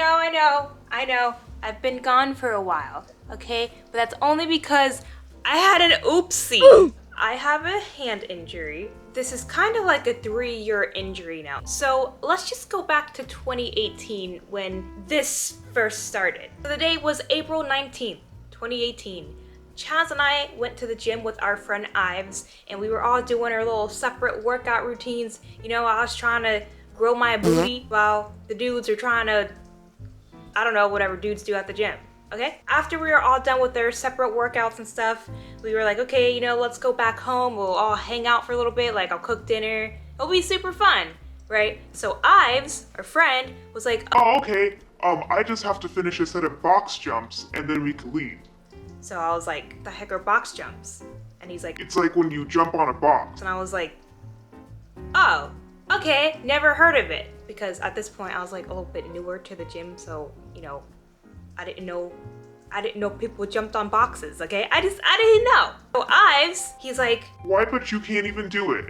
I know. I've been gone for a while, okay? But that's only because I had an oopsie. I have a hand injury. This is kind of like a 3-year injury now. So let's just go back to 2018 when this first started. So the day was April 19th, 2018. Chaz and I went to the gym with our friend Ives, and we were all doing our little separate workout routines. You know, I was trying to grow my booty while the dudes are trying to, I don't know, whatever dudes do at the gym, okay? After we were all done with their separate workouts and stuff, we were like, okay, you know, let's go back home. We'll all hang out for a little bit. Like, I'll cook dinner. It'll be super fun, right? So Ives, our friend, was like, oh, okay. I just have to finish a set of box jumps and then we can leave. So I was like, the heck are box jumps? And he's like, it's like when you jump on a box. And I was like, oh, okay, never heard of it. Because at this point I was like a little bit newer to the gym, so, you know, I didn't know people jumped on boxes, okay? I didn't know. So Ives, he's like, why, but you can't even do it.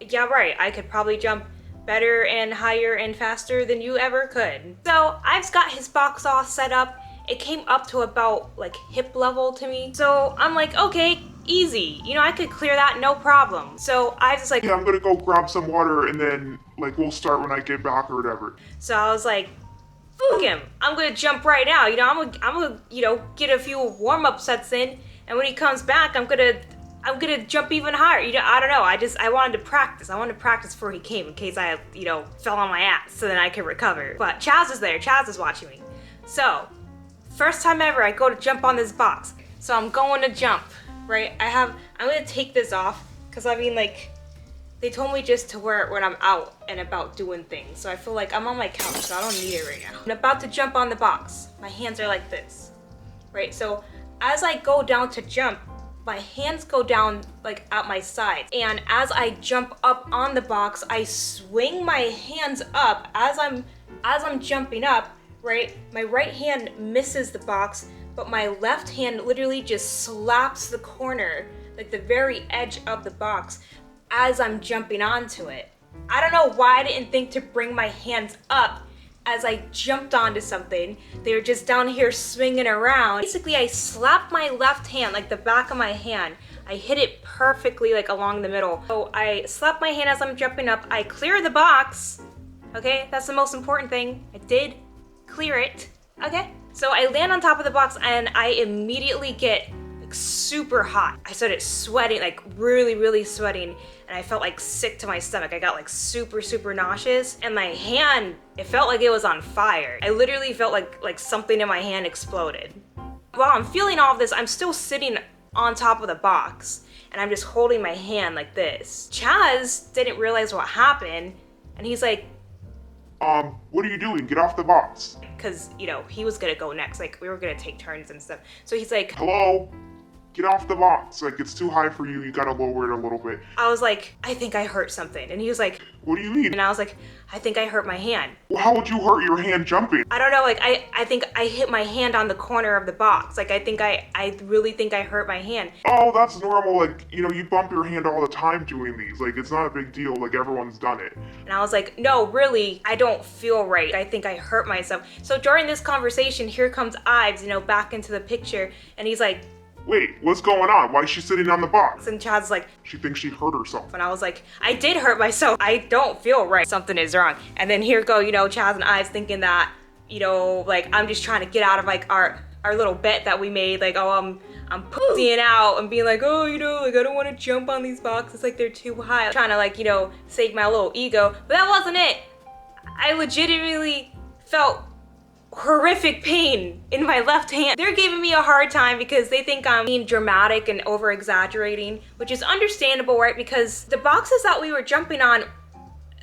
Yeah, right, I could probably jump better and higher and faster than you ever could. So Ives got his box all set up. It came up to about like hip level to me. So I'm like, okay, easy. You know, I could clear that, no problem. So I was like, yeah, I'm gonna go grab some water and then like we'll start when I get back or whatever. So I was like, fuck him. I'm gonna jump right now. You know, I'm gonna, you know, get a few warm-up sets in, and when he comes back, I'm gonna jump even higher. You know, I don't know. I wanted to practice. I wanted to practice before he came in case I, you know, fell on my ass so then I could recover. But Chaz is there. Chaz is watching me. So first time ever, I go to jump on this box. So I'm going to jump, right? I'm gonna take this off, because I mean, like, they told me just to wear it when I'm out and about doing things. So I feel like I'm on my couch, so I don't need it right now. I'm about to jump on the box. My hands are like this, right? So as I go down to jump, my hands go down like at my side. And as I jump up on the box, I swing my hands up as I'm jumping up, right? My right hand misses the box, but my left hand literally just slaps the corner, like the very edge of the box as I'm jumping onto it. I don't know why I didn't think to bring my hands up as I jumped onto something. They were just down here swinging around. Basically, I slapped my left hand, like the back of my hand. I hit it perfectly, like along the middle. So I slapped my hand as I'm jumping up. I clear the box, okay? That's the most important thing. I did clear it, okay? So I land on top of the box and I immediately get like super hot. I started sweating, like really, really sweating, and I felt like sick to my stomach. I got like super, super nauseous, and my hand, it felt like it was on fire. I literally felt like something in my hand exploded. While I'm feeling all of this, I'm still sitting on top of the box, and I'm just holding my hand like this. Chaz didn't realize what happened, and he's like, what are you doing? Get off the box. Cause, you know, he was gonna go next. Like, we were gonna take turns and stuff. So he's like, hello? Get off the box. Like, it's too high for you. You gotta lower it a little bit. I was like, I think I hurt something. And he was like, what do you mean? And I was like, I think I hurt my hand. Well, how would you hurt your hand jumping? I don't know, like, I think I hit my hand on the corner of the box. Like, I really think I hurt my hand. Oh, that's normal. Like, you know, you bump your hand all the time doing these. Like, it's not a big deal. Like, everyone's done it. And I was like, no, really, I don't feel right. I think I hurt myself. So during this conversation, here comes Ives, you know, back into the picture. And he's like, wait, what's going on? Why is she sitting on the box? And Chad's like, she thinks she hurt herself. And I was like, I did hurt myself. I don't feel right. Something is wrong. And then here go, you know, Chaz and Ives thinking that, you know, like, I'm just trying to get out of like our little bet that we made. Like, oh, I'm pussying out and being like, oh, you know, like, I don't want to jump on these boxes. Like, they're too high. I'm trying to, like, you know, save my little ego. But that wasn't it. I legitimately felt horrific pain in my left hand. They're giving me a hard time because they think I'm being dramatic and over exaggerating, which is understandable, right? Because the boxes that we were jumping on,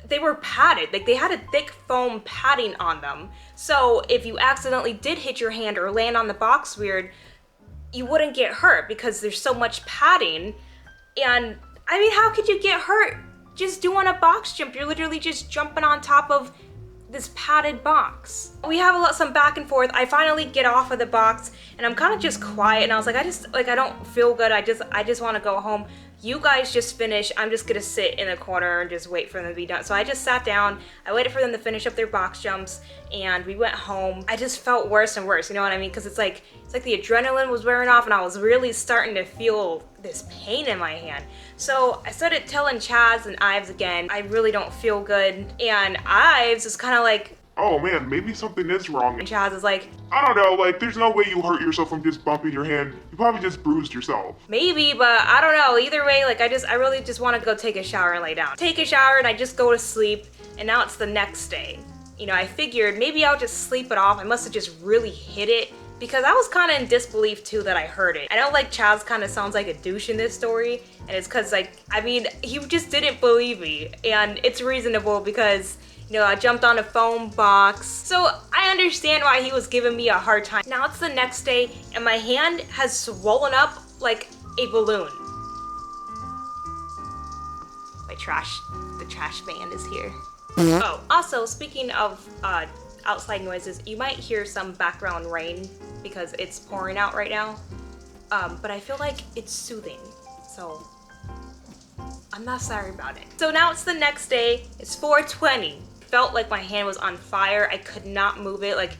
they were padded. Like, they had a thick foam padding on them. So if you accidentally did hit your hand or land on the box weird, you wouldn't get hurt because there's so much padding. And I mean, how could you get hurt just doing a box jump? You're literally just jumping on top of this padded box. We have some back and forth. I finally get off of the box and I'm kind of just quiet, and I was like, I don't feel good. I just want to go home. you guys just finish. I'm just gonna sit in the corner and just wait for them to be done. So I just sat down, I waited for them to finish up their box jumps, and we went home. I just felt worse and worse, you know what I mean? Because it's like the adrenaline was wearing off and I was really starting to feel this pain in my hand. So I started telling Chaz and Ives again, I really don't feel good. And Ives is kind of like, oh man, maybe something is wrong. and Chaz is like, I don't know, like there's no way you hurt yourself from just bumping your hand. You probably just bruised yourself. maybe, but I don't know. Either way, like I really just want to go take a shower and lay down. Take a shower and I just go to sleep, and now it's the next day. You know, I figured maybe I'll just sleep it off. I must have just really hit it, because I was kind of in disbelief too that I heard it. I know like Chaz kind of sounds like a douche in this story, and it's because like, I mean, he just didn't believe me, and it's reasonable because, you know, I jumped on a foam box. So I understand why he was giving me a hard time. Now it's the next day and my hand has swollen up like a balloon. The trash man is here. Oh, also speaking of outside noises, you might hear some background rain because it's pouring out right now. But I feel like it's soothing, so I'm not sorry about it. So now it's the next day, it's 4:20. Felt like my hand was on fire. I could not move it, like,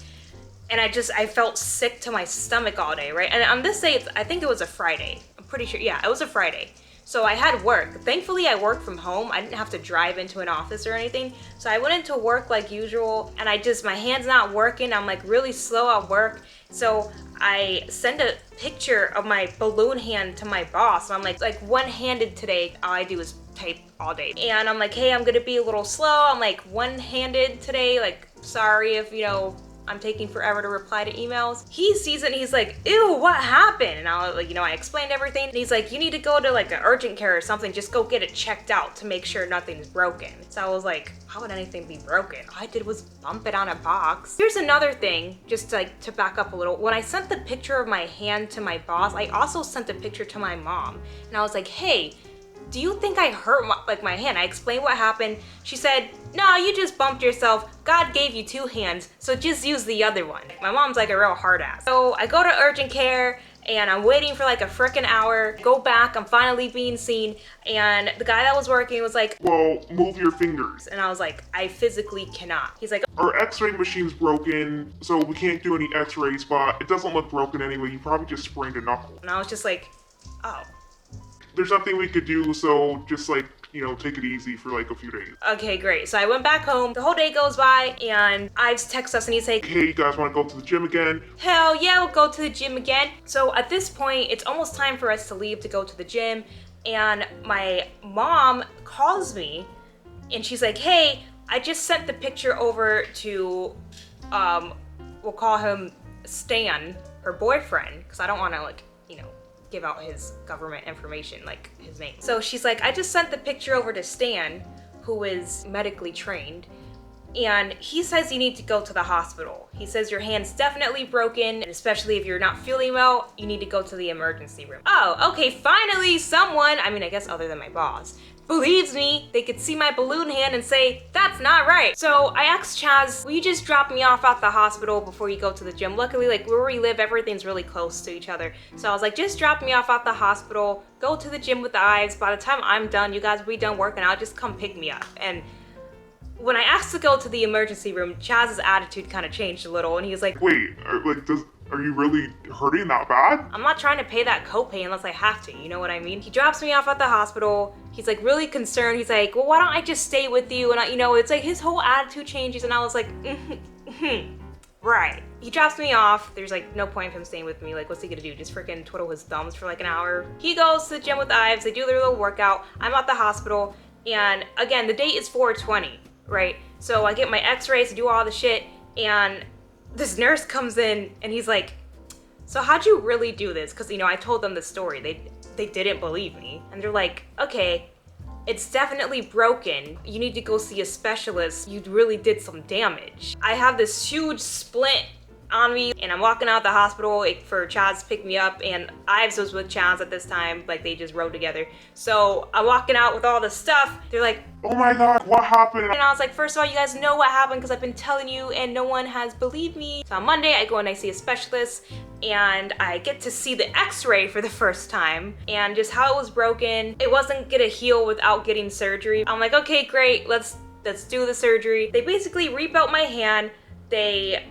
and I felt sick to my stomach all day, right? And on this day, I think it was a Friday. I'm pretty sure, yeah, it was a Friday. So I had work. Thankfully, I worked from home. I didn't have to drive into an office or anything. So I went into work like usual, and my hand's not working. I'm like really slow at work. So I send a picture of my balloon hand to my boss, and I'm like one-handed today. All I do is type all day. And I'm like, hey, I'm gonna be a little slow. I'm like one-handed today. Like, sorry if, you know, I'm taking forever to reply to emails. He sees it and he's like, ew, what happened? And I was like, you know, I explained everything. And he's like, you need to go to like an urgent care or something. Just go get it checked out to make sure nothing's broken. So I was like, how would anything be broken? All I did was bump it on a box. Here's another thing, just like to back up a little. When I sent the picture of my hand to my boss, I also sent a picture to my mom. And I was like, hey, do you think I hurt my hand? I explained what happened. She said, no, you just bumped yourself. God gave you two hands, so just use the other one. My mom's like a real hard ass. So I go to urgent care and I'm waiting for like a frickin' hour. Go back, I'm finally being seen. And the guy that was working was like, well, move your fingers. and I was like, I physically cannot. He's like, our x-ray machine's broken, so we can't do any x-rays, but it doesn't look broken anyway. You probably just sprained a knuckle. and I was just like, oh. There's nothing we could do, so just like, you know, take it easy for like a few days. Okay, great. So I went back home. The whole day goes by and Ives texts us and he's like, Hey, you guys want to go to the gym again? hell yeah, we'll go to the gym again. So at this point, it's almost time for us to leave to go to the gym. And my mom calls me and she's like, hey, I just sent the picture over to, we'll call him Stan, her boyfriend, because I don't want to like, you know, give out his government information, like his name. So she's like, I just sent the picture over to Stan, who is medically trained, and he says you need to go to the hospital. He says your hand's definitely broken, and especially if you're not feeling well, you need to go to the emergency room. Oh, okay, finally someone, I mean, I guess other than my boss, believes me. They could see my balloon hand and say, that's not right. So I asked Chaz, will you just drop me off at the hospital before you go to the gym? Luckily, like where we live, everything's really close to each other. So I was like, just drop me off at the hospital, go to the gym with the Ives. By the time I'm done, you guys will be done working out, just come pick me up. And when I asked to go to the emergency room, Chaz's attitude kind of changed a little and he was like, wait, are you really hurting that bad? I'm not trying to pay that copay unless I have to, you know what I mean? He drops me off at the hospital. He's like really concerned. He's like, well, why don't I just stay with you? And you know, it's like his whole attitude changes and I was like, right. He drops me off. There's like no point of him staying with me. Like, what's he gonna do? Just freaking twiddle his thumbs for like an hour? He goes to the gym with Ives. They do their little workout. I'm at the hospital. And again, the date is 4/20, right? So I get my x-rays, do all the shit. And this nurse comes in and he's like, so how'd you really do this? Because, you know, I told them the story. They didn't believe me. And they're like, okay, it's definitely broken. You need to go see a specialist. You really did some damage. I have this huge splint on me, and I'm walking out the hospital for Chaz to pick me up, and Ives was with Chaz at this time, like they just rode together. So I'm walking out with all this stuff. They're like, oh my god, what happened? and I was like, first of all, you guys know what happened because I've been telling you and no one has believed me. So on Monday, I go and I see a specialist, and I get to see the x-ray for the first time and just how it was broken. It wasn't gonna heal without getting surgery. I'm like, okay, great, let's do the surgery. They basically rebuilt my hand. They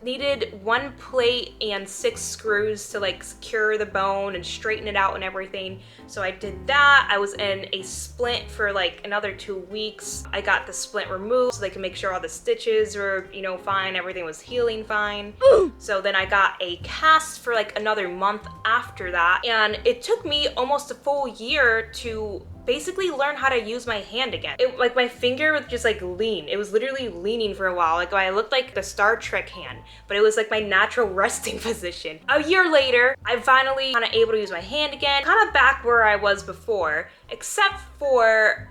needed 1 plate and 6 screws to like secure the bone and straighten it out and everything. So I did that. I was in a splint for like another 2 weeks. I got the splint removed so they could make sure all the stitches were, you know, fine. Everything was healing fine. So then I got a cast for like another month after that. And it took me almost a full year to basically learn how to use my hand again. Like my finger would just like lean. It was literally leaning for a while. Like I looked like the Star Trek hand, but it was like my natural resting position. A year later, I'm finally kind of able to use my hand again, kind of back where I was before, except for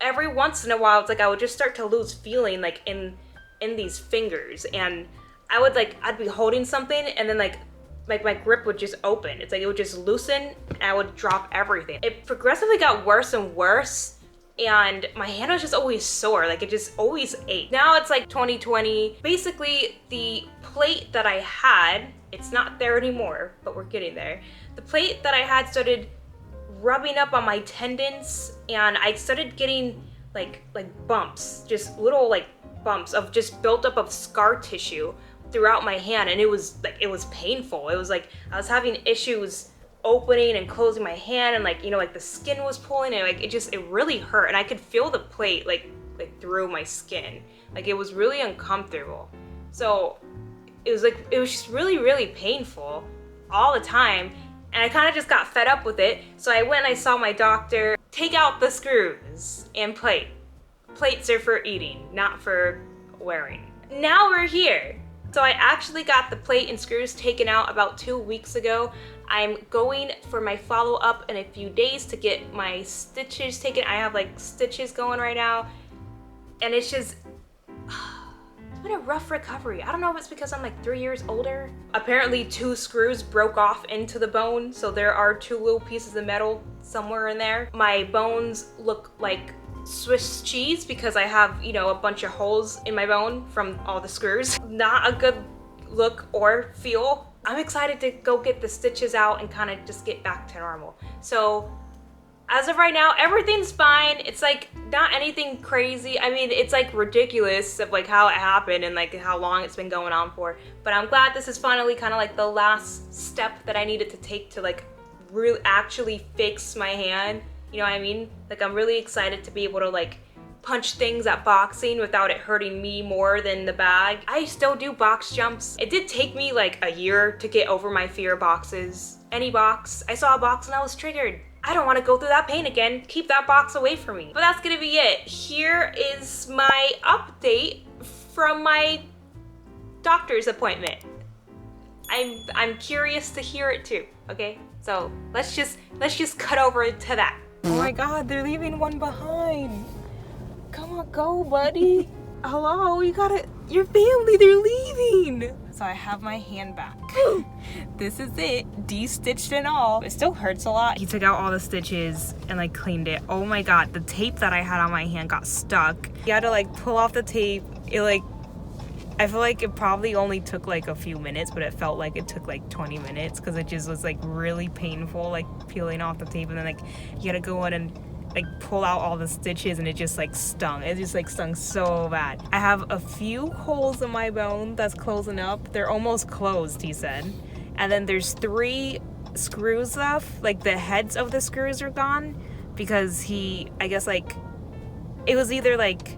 every once in a while, it's like I would just start to lose feeling like in these fingers, and I'd be holding something and then like my grip would just open. It's like it would just loosen and I would drop everything. It progressively got worse and worse, and my hand was just always sore. Like it just always ached. Now it's like 2020. Basically, the plate that I had, it's not there anymore, but we're getting there. The plate that I had started rubbing up on my tendons, and I started getting like bumps, just little like bumps of just built up of scar tissue throughout my hand, and it was painful. It was like I was having issues opening and closing my hand, and like, you know, like the skin was pulling, and like it really hurt, and I could feel the plate like through my skin. Like it was really uncomfortable. So it was just really painful all the time, and I kind of just got fed up with it. So I went and I saw my doctor. Take out the screws and plate. Plates are for eating, not for wearing. Now we're here. So I actually got the plate and screws taken out about 2 weeks ago. I'm going for my follow-up in a few days to get my stitches taken. I have like stitches going right now, and it's just, it's been a rough recovery. I don't know if it's because I'm like 3 years older. Apparently 2 screws broke off into the bone, so there are 2 little pieces of metal somewhere in there. My bones look like Swiss cheese because I have, you know, a bunch of holes in my bone from all the screws. Not a good look or feel. I'm excited to go get the stitches out and kind of just get back to normal. So as of right now, everything's fine. It's like not anything crazy. I mean, it's like ridiculous of like how it happened and like how long it's been going on for. But I'm glad this is finally kind of like the last step that I needed to take to like really actually fix my hand. You know what I mean? Like I'm really excited to be able to like punch things at boxing without it hurting me more than the bag. I still do box jumps. It did take me like a year to get over my fear of boxes. Any box. I saw a box and I was triggered. I don't want to go through that pain again. Keep that box away from me. But that's gonna be it. Here is my update from my doctor's appointment. I'm curious to hear it too, okay? So let's just cut over to that. Oh my god, they're leaving one behind. Come on, go, buddy. Hello, your family, they're leaving. So I have my hand back. This is it, de-stitched and all. It still hurts a lot. He took out all the stitches and like cleaned it. Oh my god, the tape that I had on my hand got stuck. You had to like pull off the tape. I feel like it probably only took like a few minutes, but it felt like it took like 20 minutes because it just was like really painful, like peeling off the tape, and then like you gotta go in and like pull out all the stitches, and it just like stung. It just like stung so bad. I have a few holes in my bone that's closing up. They're almost closed, he said. And then there's 3 screws left. Like the heads of the screws are gone because I guess like, it was either like,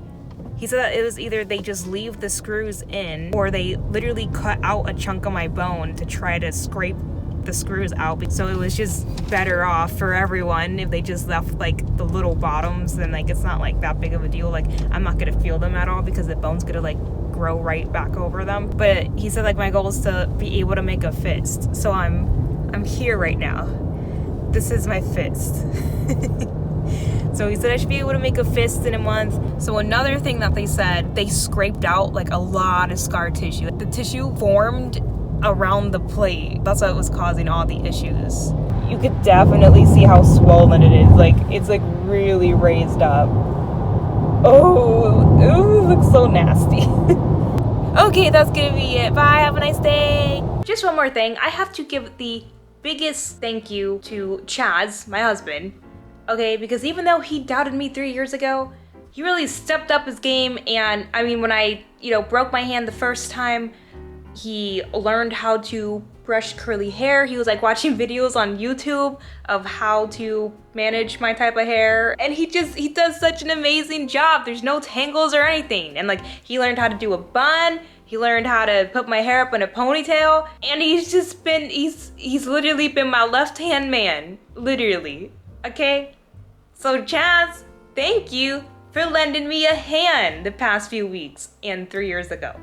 he said that it was either they just leave the screws in or they literally cut out a chunk of my bone to try to scrape the screws out. So it was just better off for everyone if they just left like the little bottoms, then like it's not like that big of a deal. Like I'm not gonna feel them at all because the bone's gonna like grow right back over them. But he said like my goal is to be able to make a fist. So I'm here right now. This is my fist. So he said I should be able to make a fist in a month. So another thing that they said, they scraped out like a lot of scar tissue. The tissue formed around the plate. That's what was causing all the issues. You could definitely see how swollen it is. Like, it's like really raised up. Oh, it looks so nasty. Okay, that's gonna be it. Bye, have a nice day. Just one more thing. I have to give the biggest thank you to Chaz, my husband. Okay, because even though he doubted me 3 years ago, he really stepped up his game. And I mean, when I, broke my hand the first time, he learned how to brush curly hair. He was like watching videos on YouTube of how to manage my type of hair. And he does such an amazing job. There's no tangles or anything. And like, he learned how to do a bun. He learned how to put my hair up in a ponytail. And he's literally been my left-hand man. Literally. Okay? So Chaz, thank you for lending me a hand the past few weeks and 3 years ago.